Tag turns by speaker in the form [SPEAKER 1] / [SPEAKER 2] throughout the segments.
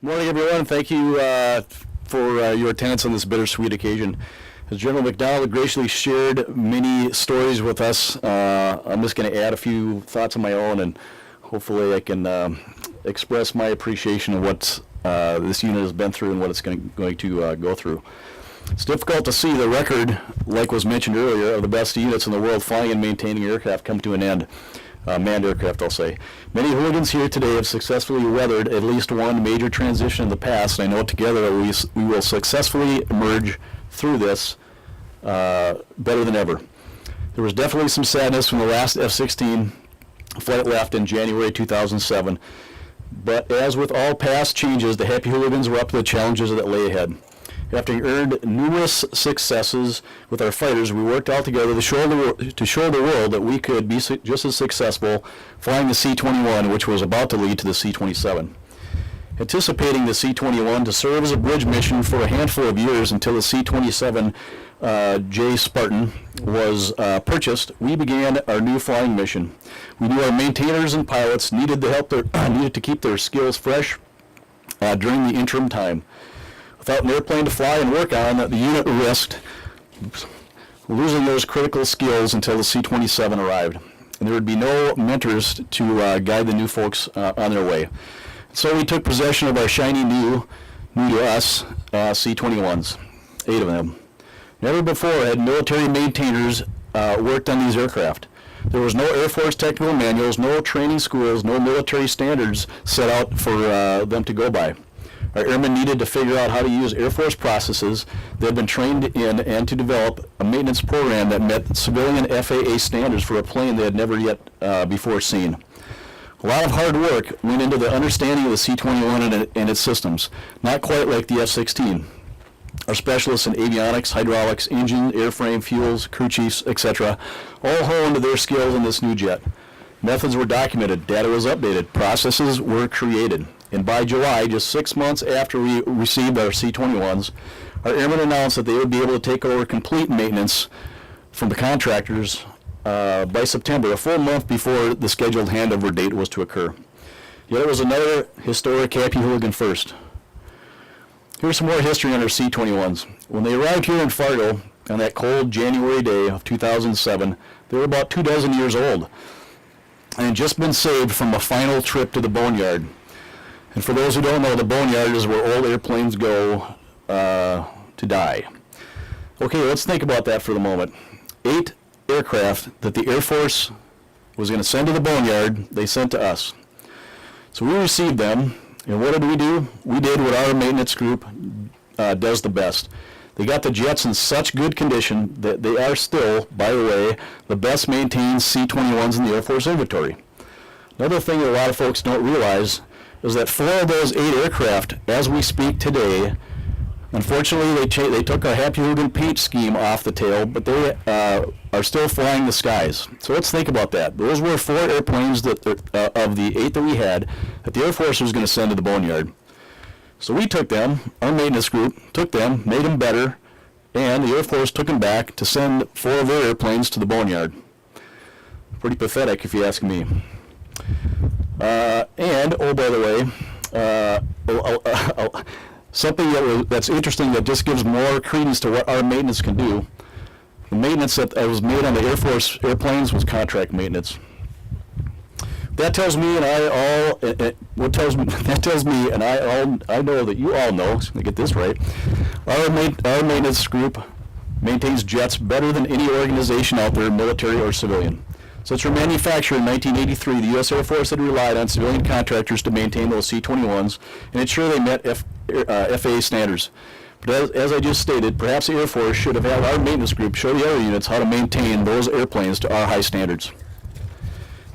[SPEAKER 1] Morning, everyone. Thank you for your attendance on this bittersweet occasion. As General McDonald graciously shared many stories with us, I'm just going to add a few thoughts of my own, and hopefully I can express my appreciation of what this unit has been through and what it's going to go through. It's difficult to see the record, like was mentioned earlier, of the best units in the world flying and maintaining aircraft come to an end. Manned aircraft, I'll say. Many hooligans here today have successfully weathered at least one major transition in the past, and I know together we will successfully emerge through this better than ever. There was definitely some sadness when the last F-16 flight left in January 2007, but as with all past changes, the happy hooligans were up to the challenges that lay ahead. After earned numerous successes with our fighters, we worked all together to show the world that we could be just as successful flying the C-21, which was about to lead to the C-27. Anticipating the C-21 to serve as a bridge mission for a handful of years until the C-27 J Spartan was purchased, we began our new flying mission. We knew our maintainers and pilots needed to keep their skills fresh during the interim time. Without an airplane to fly and work on, the unit risked losing those critical skills until the C-27 arrived. And there would be no mentors to guide the new folks on their way. So we took possession of our shiny new to us, C-21s, 8 of them. Never before had military maintainers worked on these aircraft. There was no Air Force technical manuals, no training schools, no military standards set out for them to go by. Our airmen needed to figure out how to use Air Force processes they had been trained in and to develop a maintenance program that met civilian FAA standards for a plane they had never yet before seen. A lot of hard work went into the understanding of the C-21 and its systems, not quite like the F-16. Our specialists in avionics, hydraulics, engine, airframe, fuels, crew chiefs, etc., all honed their skills in this new jet. Methods were documented, data was updated, processes were created. And by July, just 6 months after we received our C-21s, our airmen announced that they would be able to take over complete maintenance from the contractors by September, a full month before the scheduled handover date was to occur. Yet it was another historic happy hooligan first. Here's some more history on our C-21s. When they arrived here in Fargo on that cold January day of 2007, they were about 24 years old and had just been saved from a final trip to the boneyard. And for those who don't know, the boneyard is where old airplanes go to die. Okay, let's think about that for the moment. 8 aircraft that the Air Force was going to send to the boneyard, they sent to us. So we received them, and what did we do? We did what our maintenance group does the best. They got the jets in such good condition that they are still, by the way, the best maintained C-21s in the Air Force inventory. Another thing that a lot of folks don't realize is that 4 of those 8 aircraft, as we speak today, unfortunately they took our Happy Hooligan paint scheme off the tail, but they are still flying the skies. So let's think about that. Those were 4 airplanes that of the 8 that we had that the Air Force was going to send to the boneyard. So we took them, our maintenance group took them, made them better, and the Air Force took them back to send 4 of their airplanes to the boneyard. Pretty pathetic if you ask me. And, oh, by the way, something that's interesting that just gives more credence to what our maintenance can do. The maintenance that was made on the Air Force airplanes was contract maintenance. That tells me, and I know that you all know. So let me get this right. Our maintenance group maintains jets better than any organization out there, military or civilian. Since their manufacture in 1983, the U.S. Air Force had relied on civilian contractors to maintain those C-21s and ensure they met FAA standards. But as I just stated, perhaps the Air Force should have had our maintenance group show the other units how to maintain those airplanes to our high standards.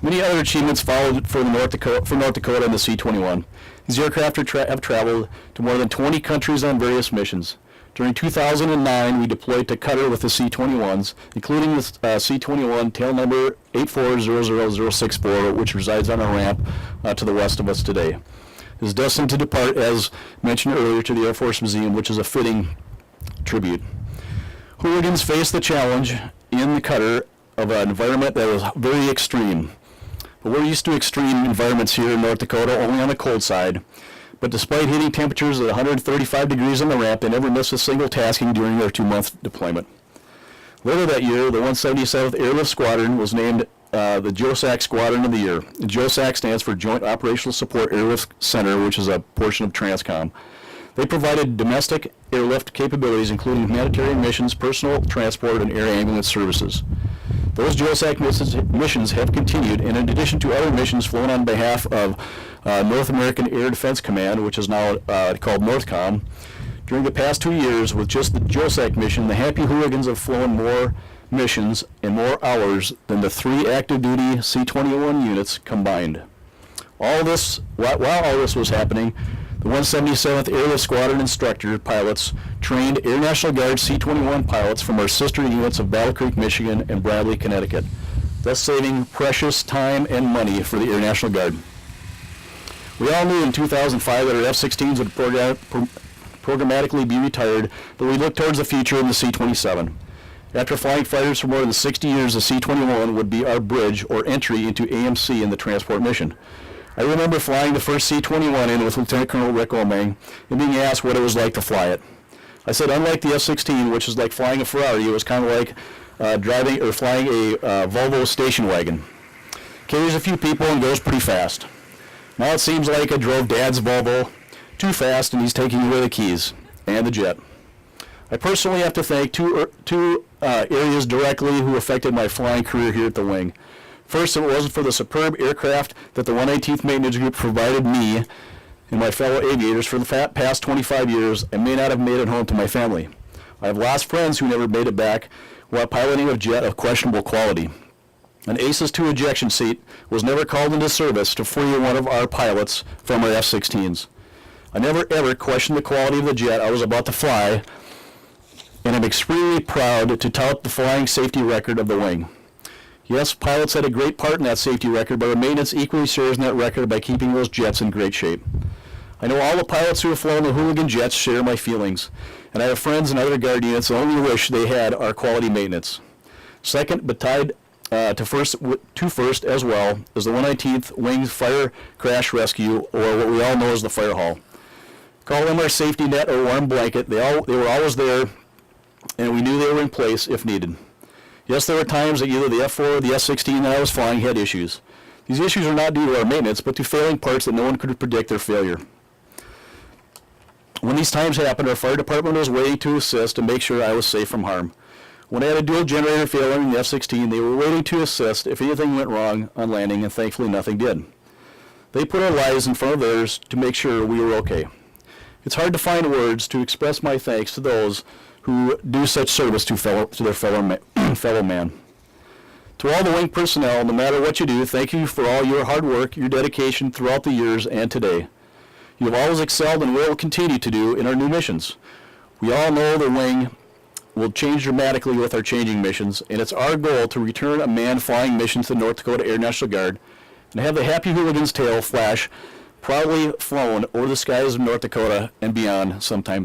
[SPEAKER 1] Many other achievements followed for North Dakota and the C-21. These aircraft have traveled to more than 20 countries on various missions. During 2009, we deployed to Qatar with the C-21s, including the C-21 tail number 8400064, which resides on a ramp to the west of us today. It is destined to depart, as mentioned earlier, to the Air Force Museum, which is a fitting tribute. Hooligans faced the challenge in the Qatar of an environment that was very extreme. But we're used to extreme environments here in North Dakota, only on the cold side. But despite hitting temperatures at 135 degrees on the ramp, they never missed a single tasking during their 2-month deployment. Later that year, the 177th Airlift Squadron was named the JOSAC Squadron of the Year. The JOSAC stands for Joint Operational Support Airlift Center, which is a portion of TRANSCOM. They provided domestic airlift capabilities, including humanitarian missions, personal transport, and air ambulance services. Those JOSAC missions have continued, and in addition to other missions flown on behalf of North American Air Defense Command, which is now called NORTHCOM, during the past 2 years, with just the JOSAC mission, the Happy Hooligans have flown more missions and more hours than the 3 active-duty C-21 units combined. While all this was happening, the 177th Airlift Squadron instructor pilots trained Air National Guard C-21 pilots from our sister units of Battle Creek, Michigan, and Bradley, Connecticut, thus saving precious time and money for the Air National Guard. We all knew in 2005 that our F-16s would programmatically be retired, but we looked towards the future in the C-27. After flying fighters for more than 60 years, the C-21 would be our bridge or entry into AMC in the transport mission. I remember flying the first C-21 in with Lieutenant Colonel Rick Omang and being asked what it was like to fly it. I said, unlike the F-16, which is like flying a Ferrari, it was kind of like flying a Volvo station wagon. Carries a few people and goes pretty fast. Now it seems like I drove Dad's Volvo too fast and he's taking away the keys and the jet. I personally have to thank two areas directly who affected my flying career here at the wing. First, if it wasn't for the superb aircraft that the 118th Maintenance Group provided me and my fellow aviators for the past 25 years, I may not have made it home to my family. I have lost friends who never made it back while piloting a jet of questionable quality. An ACES II ejection seat was never called into service to free one of our pilots from our F-16s. I never ever questioned the quality of the jet I was about to fly, and I'm extremely proud to tout the flying safety record of the wing. Yes, pilots had a great part in that safety record, but our maintenance equally shares in that record by keeping those jets in great shape. I know all the pilots who have flown the Hooligan jets share my feelings, and I have friends in other Guard units that only wish they had our quality maintenance. Second, but tied to first as well, is the 119th Wing's Fire Crash Rescue, or what we all know as the Fire Hall. Call them our safety net or warm blanket. They were always there, and we knew they were in place if needed. Yes, there were times that either the F-4 or the F-16 that I was flying had issues. These issues are not due to our maintenance, but to failing parts that no one could predict their failure. When these times happened, our fire department was waiting to assist and make sure I was safe from harm. When I had a dual generator failure in the F-16, they were waiting to assist if anything went wrong on landing, and thankfully nothing did. They put our lives in front of theirs to make sure we were okay. It's hard to find words to express my thanks to those who do such service to their fellow man. To all the wing personnel, no matter what you do, thank you for all your hard work, your dedication throughout the years and today. You have always excelled and will continue to do in our new missions. We all know the wing will change dramatically with our changing missions, and it's our goal to return a manned flying mission to the North Dakota Air National Guard and have the Happy Hooligans tail flash proudly flown over the skies of North Dakota and beyond sometime